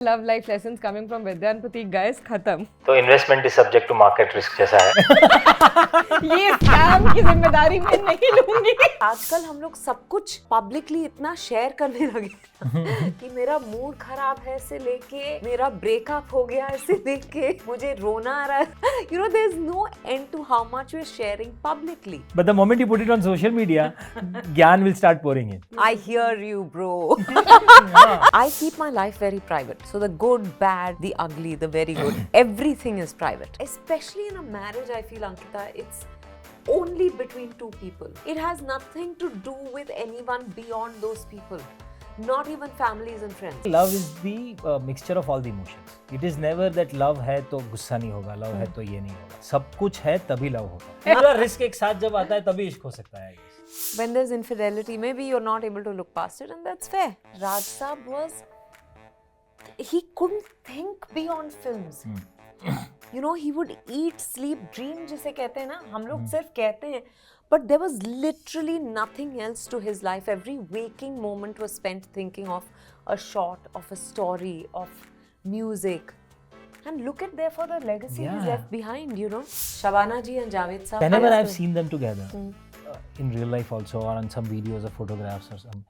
Love life lessons coming from Vidya and Prateek, guys, खत्म. तो investment is subject to market risk जैसा है. ये स्कैम की जिम्मेदारी मैं नहीं लूंगी. आजकल हम लोग सब कुछ पब्लिकली इतना शेयर करने लगे कि मेरा मूड खराब है से लेके मेरा ब्रेकअप हो गया ऐसे देख के मुझे रोना आ रहा है. You know, there's no end to how much we're sharing publicly. But the moment you put it on social media, Gyan will start pouring in. I hear you, bro. I keep my life very private. So the good, bad, the ugly, the very good, everything is private. Especially in a marriage, I feel, Ankita, it's only between two people. It has nothing to do with anyone beyond those people. Not even families and friends. Love is the mixture of all the emotions. It is never that love है तो गुस्सा नहीं होगा, love है तो ये नहीं होगा. सब कुछ है तभी लव होगा. पूरा रिस्क एक साथ जब आता है तभी इश्क हो सकता है. When there's infidelity, maybe you're not able to look past it, and that's fair. Raj Saab he couldn't think beyond films. You know, he would eat, sleep, dream जिसे कहते हैं ना, हम लोग सिर्फ कहते हैं. But there was literally nothing else to his life. Every waking moment was spent thinking of a shot, of a story, of music. And look at therefore the legacy he's left behind, you know. Shabana ji and Javed Saab. Whenever I've seen them together, in real life also or on some videos or photographs or some,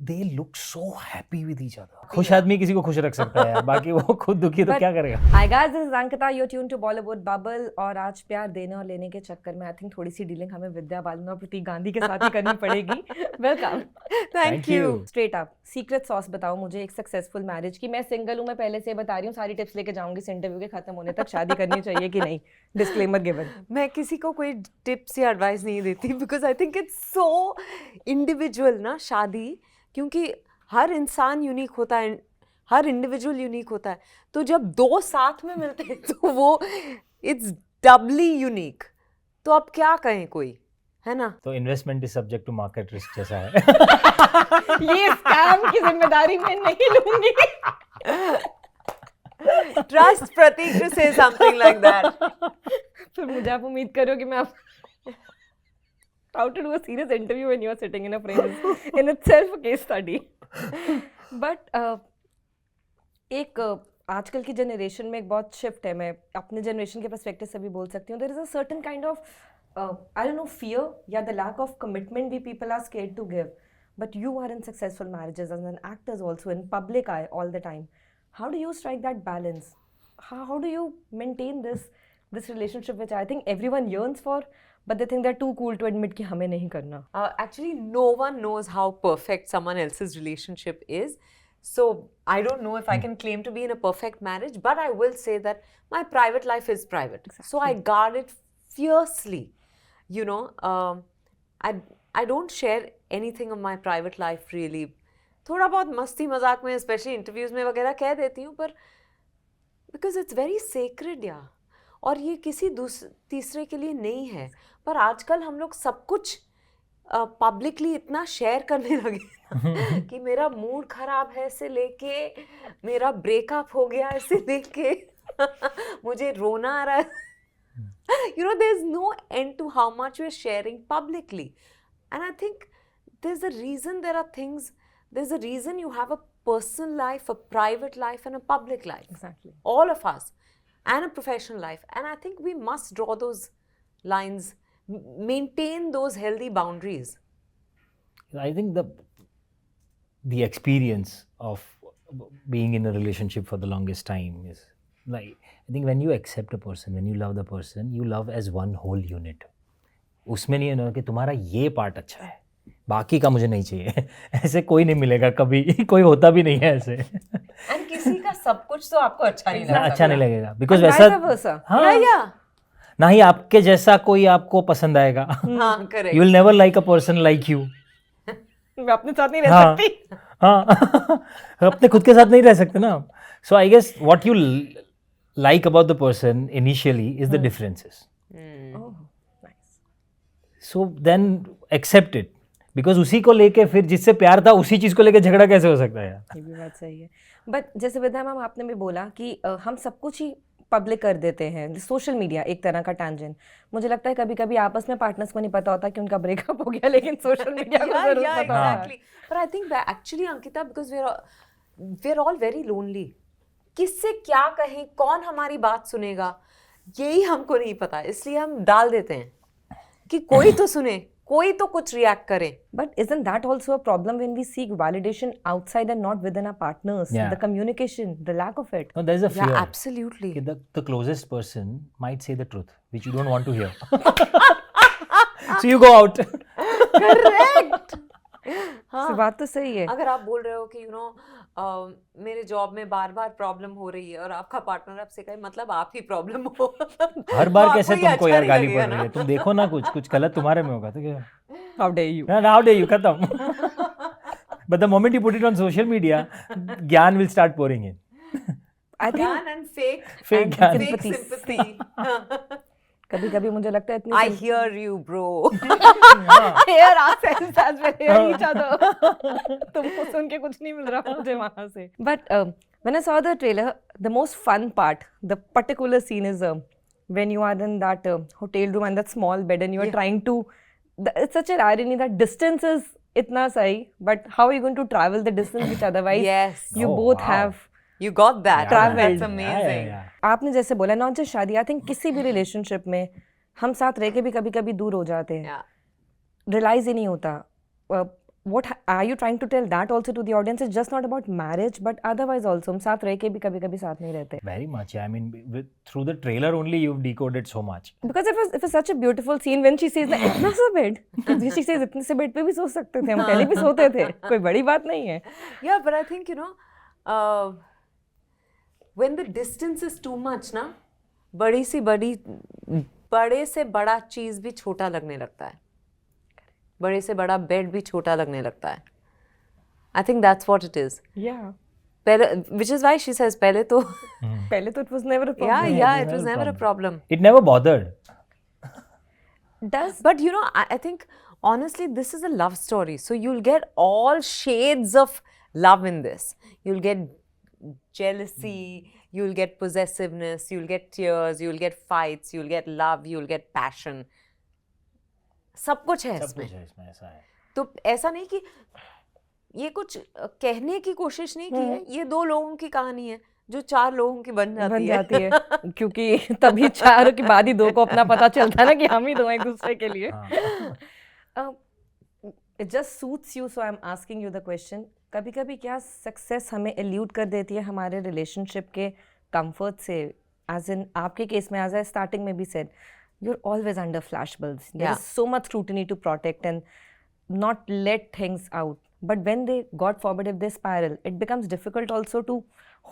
they look so happy with each other. खुश आदमी किसी को खुश रख सकता है, बाकी वो खुद दुखी तो क्या करेगा? Hi guys, this is Ankita. You're tuned to Bollywood Bubble. और आज प्यार देने और लेने के चक्कर में I think थोड़ी सी डीलिंग हमें विद्या बालन और प्रतीक गांधी के साथ ही करनी पड़ेगी. Welcome. Thank you. Straight up, secret sauce बताओ मुझे एक सक्सेसफुल मैरिज की. मैं सिंगल हूँ, मैं पहले से बता रही हूँ, सारी टिप्स लेके जाऊंगी इस इंटरव्यू के खत्म होने तक. शादी करनी चाहिए कि नहीं? Disclaimer given. मैं किसी को कोई टिप्स या एडवाइस नहीं देती because I think it's so individual ना शादी, क्योंकि हर इंसान यूनिक होता है, हर इंडिविजुअल यूनिक होता है. तो जब दो साथ में मिलते हैं तो वो इट्स डबली यूनिक. तो अब क्या कहें, कोई है ना. तो investment is subject to market risk जैसा है. ये स्कैम की जिम्मेदारी मैं नहीं लूंगी. Trust Prateek to say something like that. फिर मुझे आप उम्मीद करो कि मैं आप how to do a serious interview when you're sitting in a frame is in itself a case study. But एक आजकल की जनरेशन में एक बहुत शिफ्ट है. मैं अपने जनरेशन के पर्सपेक्टिव से भी बोल सकती हूँ. There is a certain kind of I don't know fear या the lack of commitment we people are scared to give. But you are in successful marriages and then actors also in public eye all the time. How do you strike that balance? How do you maintain this relationship which I think everyone yearns for, but they think they're too cool to admit कि हमें नहीं करना. Actually, no one knows how perfect someone else's relationship is. So I don't know if I can claim to be in a perfect marriage, but I will say that my private life is private. Exactly. So I guard it fiercely. You know, I don't share anything of my private life really. थोड़ा बहुत मस्ती मजाक में, especially interviews में वगैरह कह देती हूँ, पर because it's very sacred, yeah. और ये किसी तीसरे के लिए नहीं है. पर आजकल हम लोग सब कुछ पब्लिकली इतना शेयर करने लगे कि मेरा मूड खराब है से लेके मेरा ब्रेकअप हो गया ऐसे देख के मुझे रोना आ रहा है. You know, there's no end to how much we're sharing publicly. And I think there's a reason there's a reason you have a personal life, a private life and a public life. Exactly. All of us. And a professional life. And I think we must draw those lines, maintain those healthy boundaries. I think the experience of being in a relationship for the longest time is like, I think when you accept a person, when you love the person, you love as one whole unit. उसमें नहीं है ना कि तुम्हारा ये part अच्छा है, बाकी का मुझे नहीं चाहिए. ऐसे कोई नहीं मिलेगा कभी, कोई होता भी नहीं है ऐसे. And किसी का सब कुछ तो आपको अच्छा नहीं लगेगा. अच्छा नहीं लगेगा बिकॉज वैसा हाँ, ना ही आपके जैसा कोई आपको पसंद आएगा. हाँ, correct. You will never like a person like you. मैं अपने साथ नहीं रह सकती. हाँ, अपने खुद के साथ नहीं रह सकते ना. So I guess what you like about the person initially is the differences. So then accept it, because उसी को लेके फिर जिससे प्यार था उसी चीज को लेके झगड़ा कैसे हो सकता है यार. ये भी बात सही है. बट जैसे विद्या मैम आपने भी बोला कि हम सब कुछ ही पब्लिक कर देते हैं. सोशल मीडिया एक तरह का टैंजेंट. मुझे लगता है कभी कभी आपस में पार्टनर्स को नहीं पता होता कि उनका ब्रेकअप हो गया, लेकिन सोशल मीडिया को जरूर पता होता है. But I think that actually, Ankita, because we're all very lonely. किससे क्या कहें, कौन हमारी बात सुनेगा, यही हमको नहीं पता, इसलिए हम डाल देते हैं कि कोई तो सुने, कोई तो कुछ रिएक्ट करे. But isn't that also a problem when we seek validation outside and not within our partners? Yeah. The communication, the lack of it. No, there's a fear. Yeah, absolutely. Okay, the closest person might say the truth, which you don't want to hear. So you go out. Correct. हाँ. So बात तो सही है. अगर आप बोल रहे हो कि मेरे जॉब में बार बार प्रॉब्लम हो रही है और आपका पार्टनर आपसे कहे मतलब आप ही प्रॉब्लम हो. हर बार तो कैसे आपको ये तुमको अच्छा यार नहीं गाली लगेगा पड़ रही ना. है, तुम देखो ना कुछ गलत तुम्हारे में होगा तो क्या. How dare you? How dare you, खत्म. But the moment you put it on social media, ज्ञान will start pouring in. I think ज्ञान and fake Fake and ज्ञान. fake sympathy. कभी-कभी मुझे लगता है इतनी I hear you, bro. hear ourselves as well, hear each other. तुमको सुन के कुछ नहीं मिल रहा मुझे वहाँ से. But when I saw the trailer, the most fun part, the particular scene is when you are in that hotel room and that small bed and you are trying to. It's such an irony that distance is itna sahi, but how are you going to travel the distance which otherwise Yes. you Oh, both wow. have. You got that. Traveled. That's amazing. Yeah. आपने जैसे बोला not just शादी, I think किसी भी relationship में हम साथ रह के भी कभी कभी दूर हो जाते हैं, Yeah. रियलाइज ही नहीं होता. what are you trying to tell that also to the audience? It's just not about marriage but otherwise also हम साथ रह के भी कभी कभी साथ नहीं रहते. Very much. I mean, through the trailer only you've decoded so much. Because it was such a beautiful scene when she says that इतना सा बेड, she says इतने से बेड पे भी सो सकते थे हम, पहले भी सोते थे, कोई बड़ी बात नहीं है. Yeah, but I think when the distance is too much ना, बड़े से बड़ा चीज भी छोटा लगने लगता है, बड़े से बड़ा बेड भी छोटा लगने लगता है. I think that's what it is. Yeah. पहले, which is why she says पहले तो पहले तो it was never a problem. yeah, it was never a problem. It never bothered. Does But I think honestly this is a love story, so you'll get all shades of love in this. You'll get jealousy, you'll get possessiveness, you'll get tears, you'll get fights, you'll get love, you'll get passion. सब कुछ है सब इसमें. कुछ है इसमें, ऐसा है. तो ऐसा नहीं कि ये कुछ कहने की कोशिश नहीं की है, ये दो लोगों की कहानी है जो चार लोगों की बन जाती है. क्योंकि तभी चार के बाद ही दो को अपना पता चलता है ना कि हम ही दो हैं एक दूसरे के लिए. It just suits you, so I'm asking you the question. कभी कभी क्या सक्सेस हमें एल्यूड कर देती है हमारे रिलेशनशिप के कंफर्ट से? एज इन आपके केस में, एज आई स्टार्टिंग में भी said, you're always under flash bulbs. There is so much scrutiny to protect and not let things out. But when they, God forbid, if they spiral, it becomes difficult also to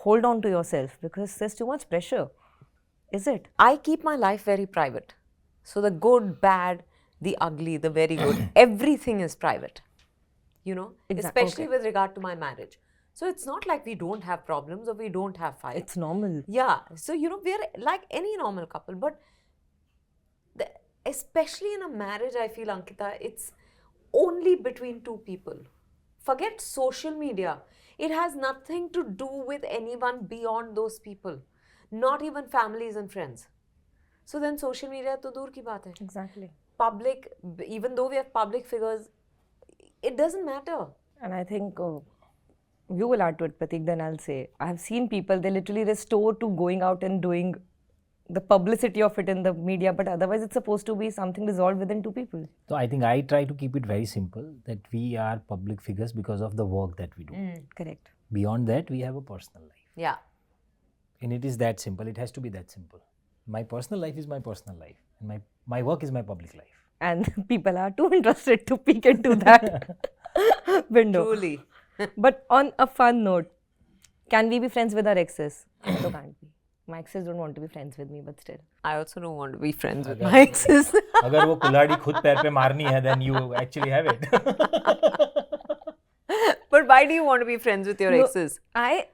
hold on to yourself because there's too much pressure. Is it? I keep my life very private. So the good, bad, the ugly, the very good, everything is private. Especially with regard to my marriage. So it's not like we don't have problems or we don't have fights. It's normal. Yeah. So, we're like any normal couple. But especially in a marriage, I feel, Ankita, it's only between two people. Forget social media. It has nothing to do with anyone beyond those people. Not even families and friends. So then social media to dur ki baat hai. Exactly. Public, even though we have public figures, it doesn't matter. And I think you will add to it, Pratik, then I'll say, I have seen people, they literally restore to going out and doing the publicity of it in the media, but otherwise it's supposed to be something resolved within two people. So I think I try to keep it very simple that we are public figures because of the work that we do. Correct. Beyond that, we have a personal life. Yeah. And it is that simple. It has to be that simple. My personal life is my personal life. And my work is my public life. And people are too interested to peek into that window. Truly. But on a fun note, can we be friends with our exes? No, can't be. My exes don't want to be friends with me, but still. I also don't want to be friends with my exes. अगर वो कुल्हाड़ी खुद पैर पे मारनी है, then you actually have it. But why do you want to be friends with your exes? I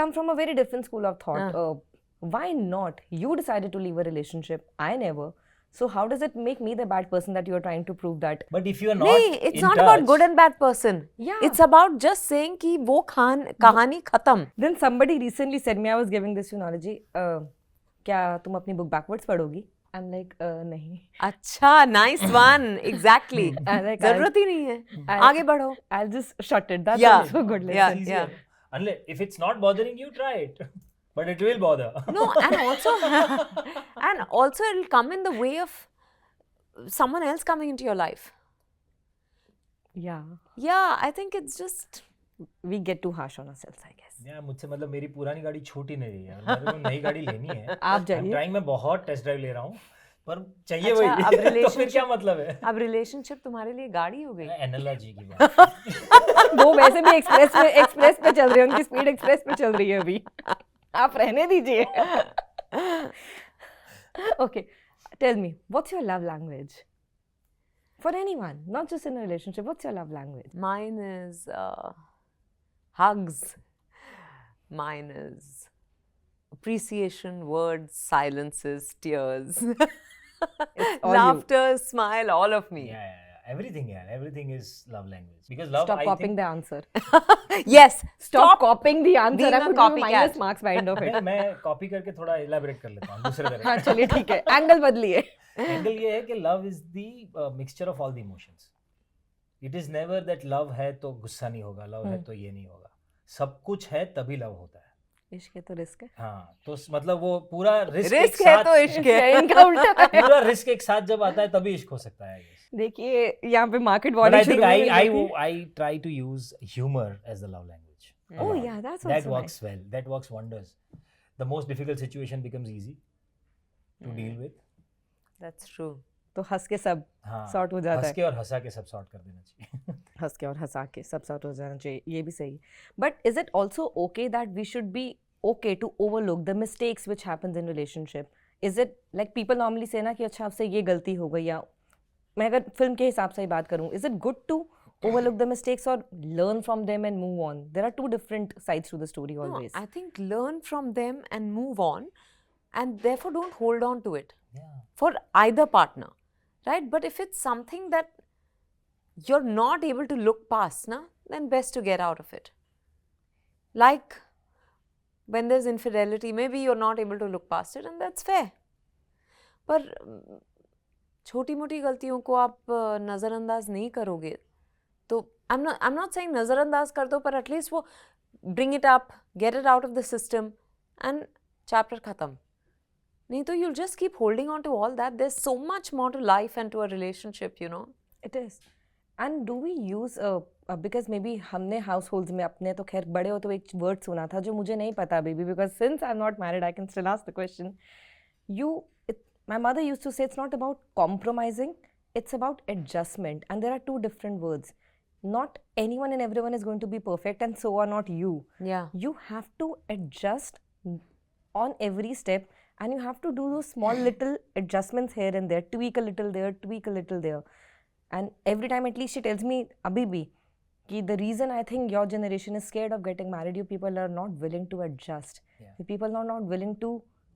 come from a very different school of thought. Why not? You decided to leave a relationship. I never. So how does it make me the bad person that you are trying to prove that? But if you are not नहीं, it's in not touch, about good and bad person. Yeah. It's about just saying कि वो कहानी खत्म. Then somebody recently said me, I was giving this analogy, क्या तुम अपनी book backwards पढ़ोगी? I'm like, नहीं. अच्छा, nice one. Exactly. Like, जरूरत ही नहीं है. आगे बढ़ो. I'll just shut it. That's Yeah. also good. Yeah. Lesson. easier. Unless if it's not bothering you, try it. but it will bother. No, and also it'll come in the way of someone else coming into your life. Yeah, Yeah, I think it's just we get too harsh on ourselves, I guess. यार मुझसे मतलब मेरी पुरानी गाड़ी छूटी नहीं रही यार, मेरे को नई गाड़ी लेनी है. आप जाइए. I'm trying, मैं बहुत टेस्ट ड्राइव ले रहा हूँ, पर चाहिए अच्छा, अब वही. तो फिर relationship- क्या मतलब है? अब रिलेशनशिप तुम्हारे लिए गाड़ी हो गई. एनालॉजी की बात. वो वैसे भी एक्सप्रेस पे चल रही है, उनकी स्पीड एक्सप्रेस पे चल रही है अभी. आप रहने दीजिए. Okay, tell me, what's your love language? For anyone, not just in a relationship, what's your love language? Mine is hugs. Mine is appreciation, words, silences, tears, all you. laughter, smile, all of me. Yeah. Everything, yeah. Everything is love language. Because love, Stop I copying think, the answer. Yes, Stop copying the answer. being I'm a going to give you copycat. minus marks by end of it. मैं copy करके थोड़ा elaborate कर लेता हूँ दूसरे तरह. हाँ चलिए ठीक है. एंगल बदलिए. एंगल ये है कि love is the mixture of all the emotions. It is never that love है तो गुस्सा नहीं होगा, लव है तो ये नहीं होगा. सब कुछ है तभी लव होता है. इश्क है तो रिस्क है. हाँ, तो मतलब वो पूरा रिस्क रिस्क है तो इश्क है. इनका उल्टा है. पूरा रिस्क एक साथ जब आता है तभी इश्क हो सकता है. देखिए यहाँ पे market But I warning think शुरू हो गई थी. I try to use humor as the love language. Oh yeah, that's also That nice. works well. That works wonders. The most difficult situation becomes easy to deal with. That's true. तो हंस के सब हाँ, sort हो जाता हंस है. के और हंसा के सब सॉर्ट कर देना चाहिए. हंस के और हंसा के सब सॉर्ट हो जाना चाहिए. ये भी सही. But is it also okay that we should be okay to overlook the mistakes which happens in relationship? Is it like people normally say ना कि अच्छा आपसे ये गलती हो गई, या मैं अगर फिल्म के हिसाब से ही बात करूँ, is it good to overlook the mistakes or learn from them and move on? There are two different sides to the story always. No, I think learn from them and move on, and therefore don't hold on to it Yeah. for either partner, right? But if it's something that you're not able to look past, na, then best to get out of it. Like when there's infidelity, maybe you're not able to look past it, and that's fair. पर छोटी मोटी गलतियों को आप नज़रअंदाज नहीं करोगे तो I'm not saying नज़रअंदाज कर दो, पर एटलीस्ट वो bring it up, get it out of the system, and chapter खत्म. नहीं तो you'll just keep holding on to all that. There's so much more to life and to a relationship, you know. It is. And do we use because maybe हमने households में अपने तो खैर बड़े हो तो एक word सुना था जो मुझे नहीं पता अभी भी, because since I'm not married I can still ask the question. My mother used to say it's not about compromising, it's about adjustment, and there are two different words. Not anyone and everyone is going to be perfect, and so are not you. Yeah. You have to adjust on every step, and you have to do those small little adjustments here and there, tweak a little there, tweak a little there. And every time at least she tells me, Abhi bhi, ki the reason I think your generation is scared of getting married, you people are not willing to adjust. Yeah. You people are not willing to,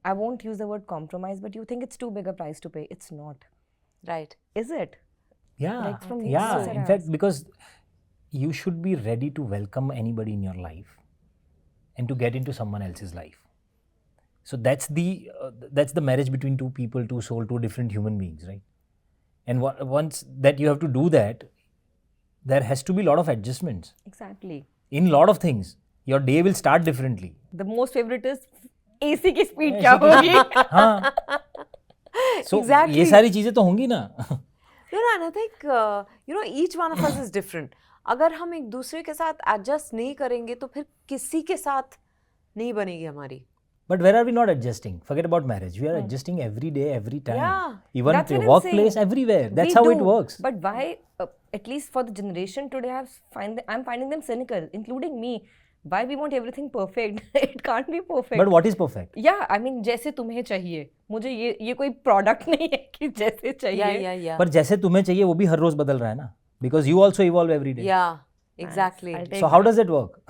I won't use the word compromise, but you think it's too big a price to pay. It's not. Right. Is it? Yeah, Like from the yeah. inside In out. fact, because you should be ready to welcome anybody in your life and to get into someone else's life. So that's the marriage between two people, two souls, two different human beings, right? And once that you have to do that, there has to be a lot of adjustments Exactly. in a lot of things. Your day will start differently. The most favorite is AC की speed क्या होगी? हाँ. So Exactly. ये सारी चीजें तो होंगी ना. No, and I think, you know, each one of us is different. अगर हम एक दूसरे के साथ adjust नहीं करेंगे तो फिर किसी के साथ नहीं बनेगी हमारी. But where are we not adjusting? Forget about marriage. We are adjusting every day, every time. Yeah. Even That's what I'm workplace, saying. everywhere. That's We how it do, works. But why, at least for the generation today, I'm finding them cynical, including me. Why we want everything perfect? It can't be perfect. But what is perfect? Yeah, I mean, जैसे तुम्हें चाहिए. मुझे ये कोई product नहीं है कि जैसे चाहिए. Yeah. पर जैसे तुम्हें चाहिए वो भी हर रोज बदल रहा है ना. Because you also evolve every day. Yeah, exactly. I'll take So how does it work?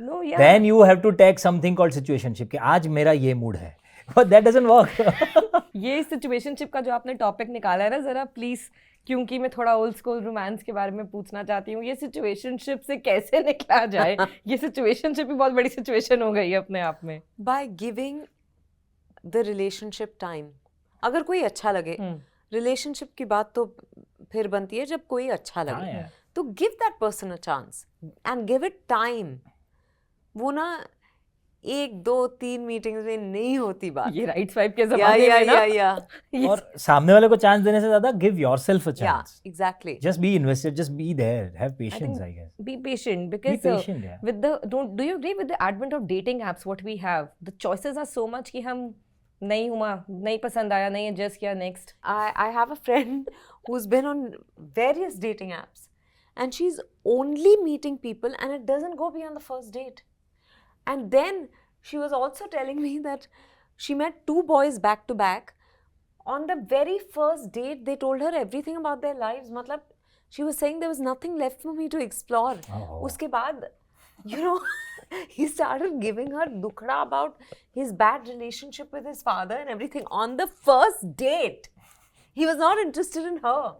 No, yeah. Then you have to take something called situationship. कि आज मेरा ये mood है. But that doesn't work. ये situationship का जो आपने topic निकाला है ना, जरा प्लीज, क्योंकि मैं थोड़ा ओल्ड स्कूल रोमांस के बारे में पूछना चाहती हूँ. ये सिचुएशनशिप से कैसे निकला जाए? ये सिचुएशनशिप भी बहुत बड़ी सिचुएशन हो गई है अपने आप में. By giving the relationship time. अगर कोई अच्छा लगे, relationship की बात तो फिर बनती है जब कोई अच्छा हाँ लगे. यार. तो give that person a chance and give it time. वो ना एक दो तीन मीटिंग्स में नहीं होती बात. ये राइट स्वाइप के Yeah, जमाने yeah, में ना yeah, yeah. ये और सामने वाले को चांस देने से ज्यादा give yourself a Yeah, chance. exactly. Just be invested, just be there, have patience, think I guess. be patient because patient, yeah. with the do you agree with the advent of dating apps what we have the choices are so much कि हम नहीं हुआ नहीं पसंद आया नहीं adjust किया next. I have a friend who's been on various dating apps and she's only meeting people and it doesn't go beyond the first date. And then she was also telling me that she met two boys back to back. On the very first date, they told her everything about their lives. Matlab, she was saying there was nothing left for me to explore. Oh. Uske baad, you know, he started giving her dukhda about his bad relationship with his father and everything on the first date. He was not interested in her.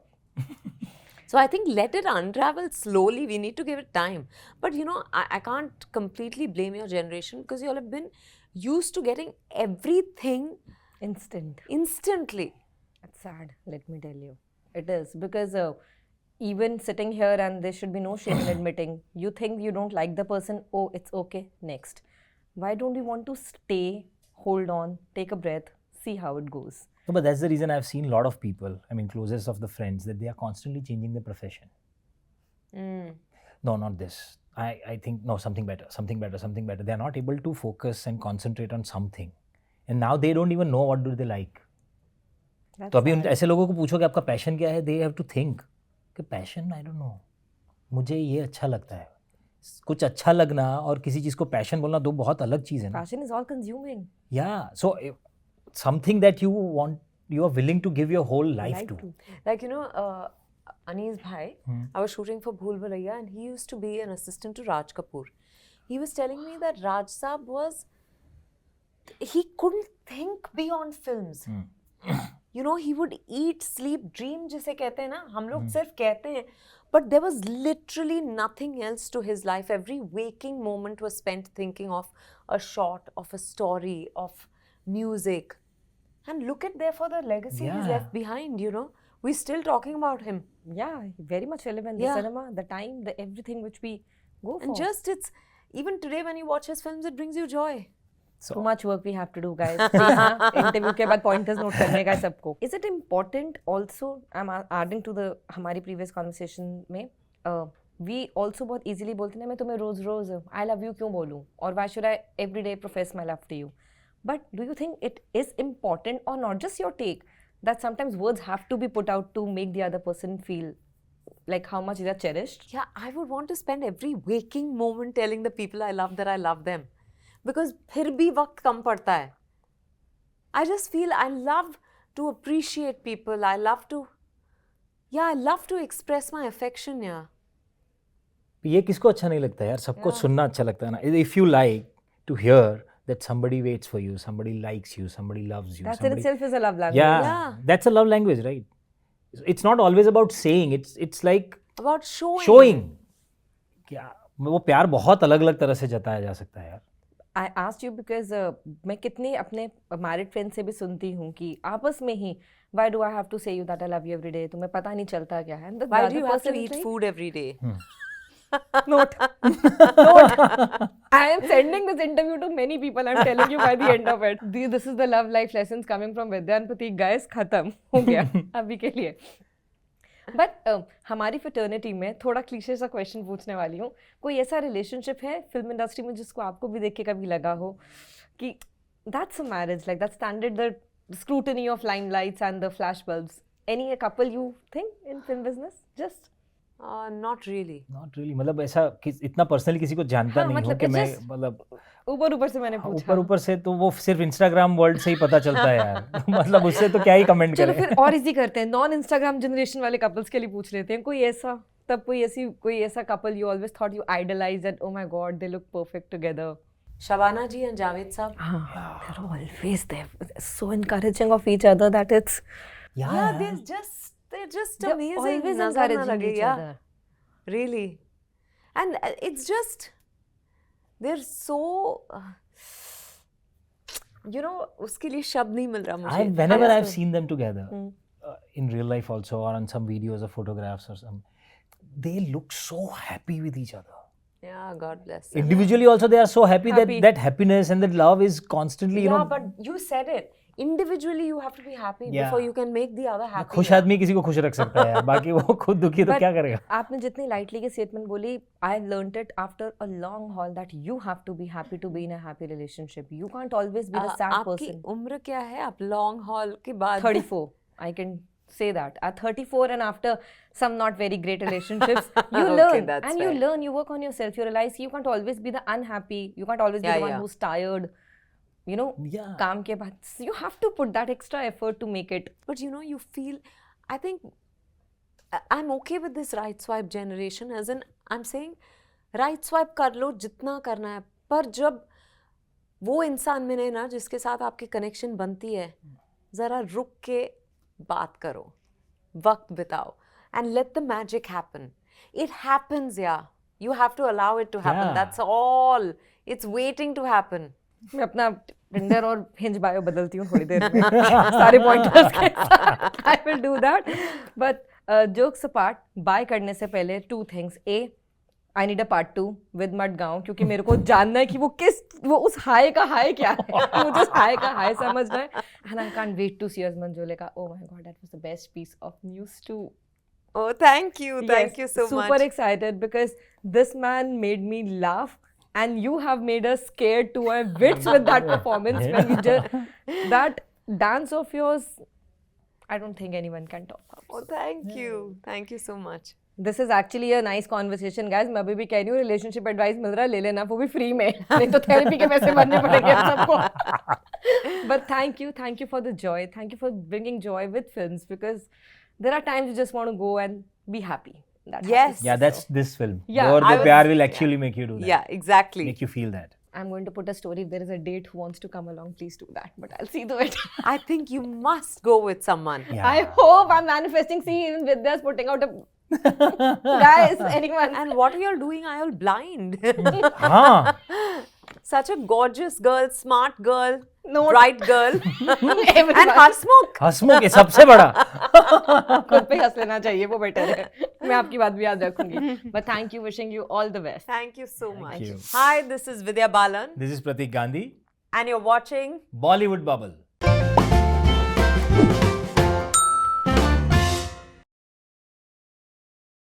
So I think let it unravel slowly. We need to give it time. But you know, I can't completely blame your generation because you all have been used to getting everything Instant. instantly. That's sad, let me tell you. It is because even sitting here and there should be no shame in admitting, you think you don't like the person, oh, it's okay, next. Why don't you want to stay, hold on, take a breath, see how it goes? No, but that's the reason I've seen a lot of people, I mean, closest of the friends, that they are constantly changing their profession. No, not this. I think, no, something better, something better, something better. They are not able to focus and concentrate on something. And now they don't even know what do they like. That's तो अभी sad. ऐसे लोगों को पूछो कि आपका passion क्या है, they have to think कि पैशन आई डोंट नो, मुझे ये अच्छा लगता है. कुछ अच्छा लगना और किसी चीज़ को पैशन बोलना दो बहुत अलग चीज़ है ना. Passion is all consuming. Yeah, so something that you want, you are willing to give your whole life to. Like, you know, Anees Bhai, I was shooting for Bhool Bhulaiya and he used to be an assistant to Raj Kapoor. He was telling me that Raj Saab was, he couldn't think beyond films. You know, he would eat, sleep, dream जिसे कहते हैं ना, हम लोग सिर्फ कहते हैं. But there was literally nothing else to his life. Every waking moment was spent thinking of a shot, of a story, of music. And look at therefore the legacy he's Yeah. left behind, you know. We're still talking about him. Yeah, very much relevant. Yeah. The cinema, the time, the everything which we go for. And just it's, even today when you watch his films, it brings you joy. Too much work we have to do, guys. Interview के बाद pointers note करने का है सबको. Is it important also? I'm adding to the हमारी previous conversation में. We also बहुत easily बोलते हैं ना मैं तुम्हें रोज रोज I love you क्यों बोलूँ? और why should I every day profess my love to you? But do you think it is important or not? Just your take that sometimes words have to be put out to make the other person feel like how much they are cherished. Yeah, I would want to spend every waking moment telling the people I love that I love them. Because फिर भी वक्त कम पड़ता है. I just feel I love to appreciate people. I love to express my affection, yeah. ये किसको अच्छा नहीं लगता यार, सबको सुनना अच्छा लगता है ना. If you like to hear that somebody waits for you, somebody likes you, somebody loves you. That in somebody... itself is a love language. Yeah, that's a love language, right? It's not always about saying, it's like About showing. क्या वो प्यार बहुत अलग अलग तरह से जताया जा सकता है यार. I asked you because मैं कितने अपने married friends से भी सुनती हूँ कि आपस में ही why do I have to say you that I love you every day? तुम्हें पता नहीं चलता क्या है? And the Why other do you have to person is eat like, food every day? Note. Note. I am sending this interview to many people. I'm telling you by the end of it. This is the love life lessons coming from Vidya and Prateek. Guys, खत्म हो गया अभी के लिए. But हमारी fraternity में थोड़ा cliché सा क्वेश्चन पूछने वाली हूँ. कोई ऐसा रिलेशनशिप है फिल्म इंडस्ट्री में जिसको आपको भी देख के कभी लगा हो कि that's a marriage like that standard the scrutiny of limelights and the flash bulbs? Any couple you think in film business? Just Not really. Not really, मतलब ऐसा इतना पर्सनली किसी को जानता नहीं हूँ कि मैं मतलब ऊपर से मैंने पूछा. ऊपर से तो वो सिर्फ इंस्टाग्राम वर्ल्ड से ही पता चलता है यार. मतलब उससे तो क्या ही कमेंट चलो करें. फिर और इजी करते हैं. नॉन इंस्टाग्राम जनरेशन वाले कपल्स के लिए पूछ लेते हैं. कोई ऐसा couple you always thought you idealize that oh my God they look perfect together? Shabana ji and Javed saab. They're always there, so encouraging of each other that it's Yeah, they're just they're amazing. always Nazar na encouraging lage, each yeah. other. Really. And it's just, they're so, you know, उसके लिए शब्द नहीं मिल रहा मुझे. Whenever I've seen them together, in real life also or on some videos or photographs or some, they look so happy with each other. Yeah, God bless them. Individually also they are so happy, Happy. that love and that love is constantly, you Yeah, know. but you said it. Individually, you have to be happy Yeah. before you can make the other happy. खुश ना. आदमी किसी को खुश रख सकता है, बाकी वो खुद दुखी तो But क्या करेगा? आपने जितनी lightly की statement बोली, I learnt it after a long haul that you have to be happy to be in a happy relationship. You can't always be the sad आपकी person. उम्र क्या है? आप long haul के बाद 34. I can say that. At 34 and after some not very great relationships, you Okay, learn. that's And fair. you learn, you work on yourself. You realize you can't always be the unhappy. You can't always be Yeah, the one yeah. who's tired. You know, Yeah. काम के बाद. You have to put that extra effort to make it. But you know, you feel, I think, I'm okay with this right swipe generation, as in, I'm saying, right swipe कर लो जितना करना है, पर जब वो इंसान मिले ना जिसके साथ आपकी कनेक्शन बनती है, जरा रुक के बात करो, वक्त बिताओ, and let the magic happen. It happens, yeah. You have to allow it to happen. Yeah. That's all. It's waiting to happen. मैं अपना टिंडर और हिंज बायो बदलती हूँ थोड़ी देर में सारे पॉइंटर्स के साथ. I will do that. But jokes apart, buy करने से पहले 2 things. A, I need a part 2 with Madgaon, क्योंकि मेरे को जानना है कि वो उस हाई का हाई क्या है. मुझे उस हाई का हाई समझना है. And I can't wait to see मंजोले का. Oh my God, that was the best piece of news too. Oh, thank you. Thank Yes, you so much. Super excited because this man made me laugh and you have made us scared to our wits with that performance. When you just that dance of yours, I don't think anyone can top up. Oh, thank you. Thank you so much. This is actually a nice conversation, guys. मैं अभी भी कह रही हूँ relationship advice मिल रहा है, ले लेना, वो भी फ्री में. नहीं तो थेरेपी के पैसे भरने पड़ेंगे हम सबको. But thank you for the joy. Thank you for bringing joy with films, because there are times you just want to go and be happy. That Yes. happens. Yeah, that's this film. Yeah, और I the was- प्यार will actually make you do that. Yeah, exactly. Make you feel that. I'm going to put a story. If there is a date who wants to come along, please do that. But I'll see to it. I think you must go with someone. Yeah. I hope I'm manifesting. See, even Vidya's putting out a guys, anyone. And what are you all doing? Are you all blind? हाँ. Such a gorgeous girl, smart girl, No. bright girl, Everyone. and Hasmukh. हंसमुख है सबसे बड़ा. खुद पे हंस लेना चाहिए, वो बेटर है. मैं आपकी बात भी याद रखूंगी. But thank you, wishing you all the best. Thank you so much. you. Hi, this is Vidya Balan, This is Pratik Gandhi. and you're watching Bollywood Bubble.